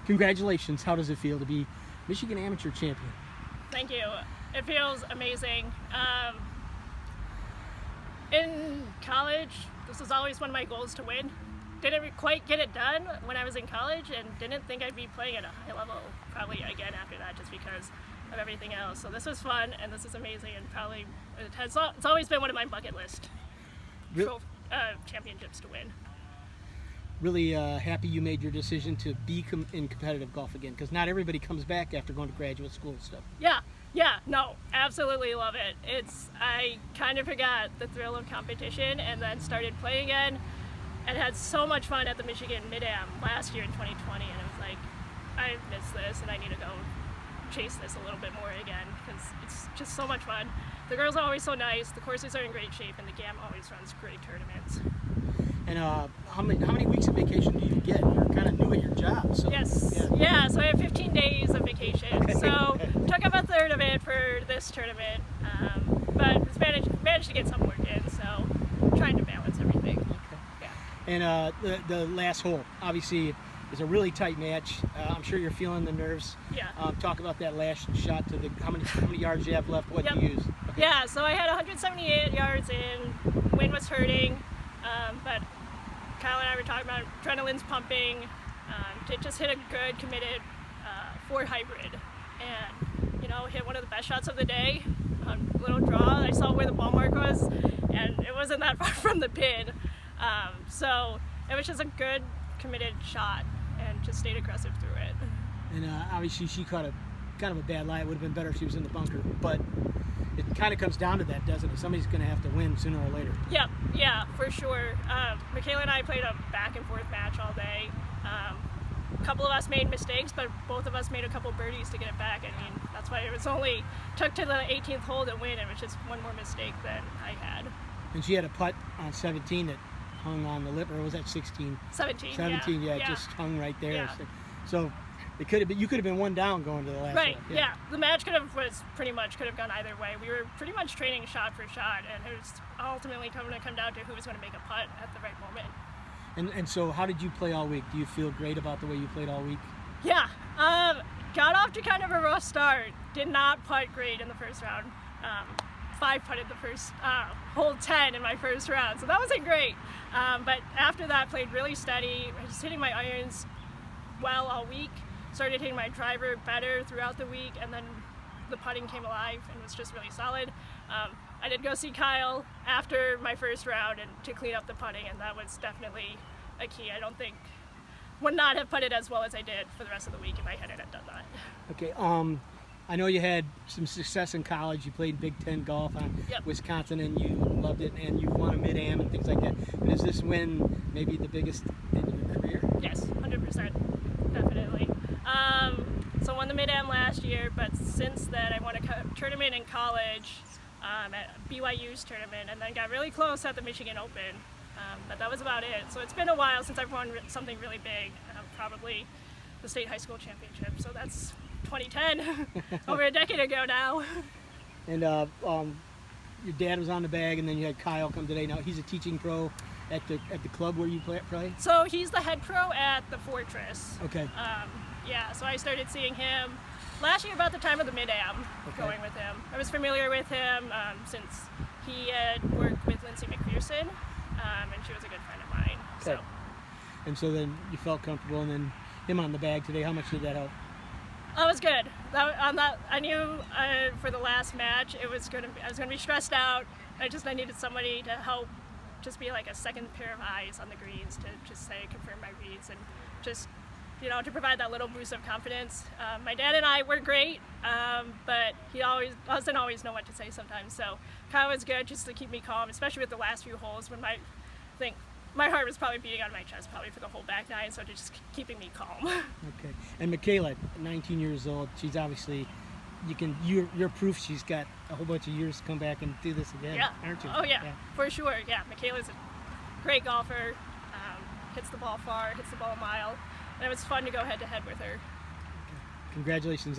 Congratulations. How does it feel to be Michigan Amateur Champion? Thank you. It feels amazing. In college, this was always one of my goals to win. Didn't quite get it done when I was in college, and didn't think I'd be playing at a high level probably again after that, just because of everything else. So this was fun, and this is amazing, and probably it's always been one of my bucket list championships to win. Really happy you made your decision to be in competitive golf again, because not everybody comes back after going to graduate school and stuff. Yeah, no, absolutely love it. I kind of forgot the thrill of competition and then started playing again, and had so much fun at the Michigan Mid-Am last year in 2020, and it was like, I miss this and I need to go chase this a little bit more again, because it's just so much fun. The girls are always so nice, the courses are in great shape, and the GAM always runs great tournaments. And how many weeks of vacation do you get? You're kind of new at your job. So, yes. Yeah, so I have 15 days of vacation. Okay. So took up a third of it for this tournament, but managed to get some work in, so trying to balance everything. Okay. Yeah. And the last hole, obviously, is a really tight match. I'm sure you're feeling the nerves. Yeah. Talk about that last shot to the how many yards you have left. What do you use? Okay. Yeah, so I had 178 yards in. Wind was hurting, but Kyle and I were talking about adrenaline's pumping. To just hit a good, committed Ford hybrid, and hit one of the best shots of the day. Little draw. I saw where the ball mark was, and it wasn't that far from the pin. So it was just a good, committed shot, and just stayed aggressive through it. And obviously she caught kind of a bad lie. It would have been better if she was in the bunker, but it kind of comes down to that, doesn't it? Somebody's going to have to win sooner or later. Yeah, for sure. Michaela and I played a back and forth match all day. A couple of us made mistakes, but both of us made a couple birdies to get it back. I mean, that's why it was only took to the 18th hole to win, and it was just one more mistake than I had. And she had a putt on 17 that hung on the lip, or was that 16? 17. 17, yeah, it just hung right there. Yeah. So it could have been, you could have been one down going to the last right, hole. Yeah. The match could have gone either way. We were pretty much training shot for shot, and it was ultimately going to come down to who was going to make a putt at the right moment. And so how did you play all week? Do you feel great about the way you played all week? Yeah. Got off to kind of a rough start. Did not putt great in the first round. 5 putted the first hole 10 in my first round, so that wasn't great. But after that, played really steady. I was hitting my irons well all week. Started hitting my driver better throughout the week, and then the putting came alive and was just really solid. I did go see Kyle after my first round and to clean up the putting, and that was definitely a key. I don't think would not have putted as well as I did for the rest of the week if I hadn't done that. Okay. I know you had some success in college. You played Big Ten golf on Wisconsin, and you loved it, and you won a Mid-Am and things like that. But is this win maybe the biggest in your career? Yes, 100%, definitely. So I won the Mid-Am last year, but since then I won a tournament in college, at BYU's tournament, and then got really close at the Michigan Open. But that was about it. So it's been a while since I've won something really big, probably the state high school championship. So that's 2010, over a decade ago now. And your dad was on the bag, and then you had Kyle come today. Now he's a teaching pro at the club where you play? So he's the head pro at the Fortress. Okay. Yeah, so I started seeing him last year about the time of the Mid-Am, going with him. I was familiar with him since he had worked with Lindsay McPherson, and she was a good friend of mine. Okay. So. And so then you felt comfortable, and then him on the bag today, how much did that help? That was good. I knew for the last match I was gonna be stressed out. I needed somebody to help, just be like a second pair of eyes on the greens to just confirm my reads, and just to provide that little boost of confidence. My dad and I were great, but he doesn't always know what to say sometimes. So Kyle was good just to keep me calm, especially with the last few holes when my heart was probably beating on my chest probably for the whole back nine, so just keeping me calm. Okay. And Michaela, 19 years old, she's obviously, you're proof she's got a whole bunch of years to come back and do this again, aren't you? Oh yeah, for sure. Yeah, Michaela's a great golfer, hits the ball far, hits the ball a mile, and it was fun to go head to head with her. Okay. Congratulations.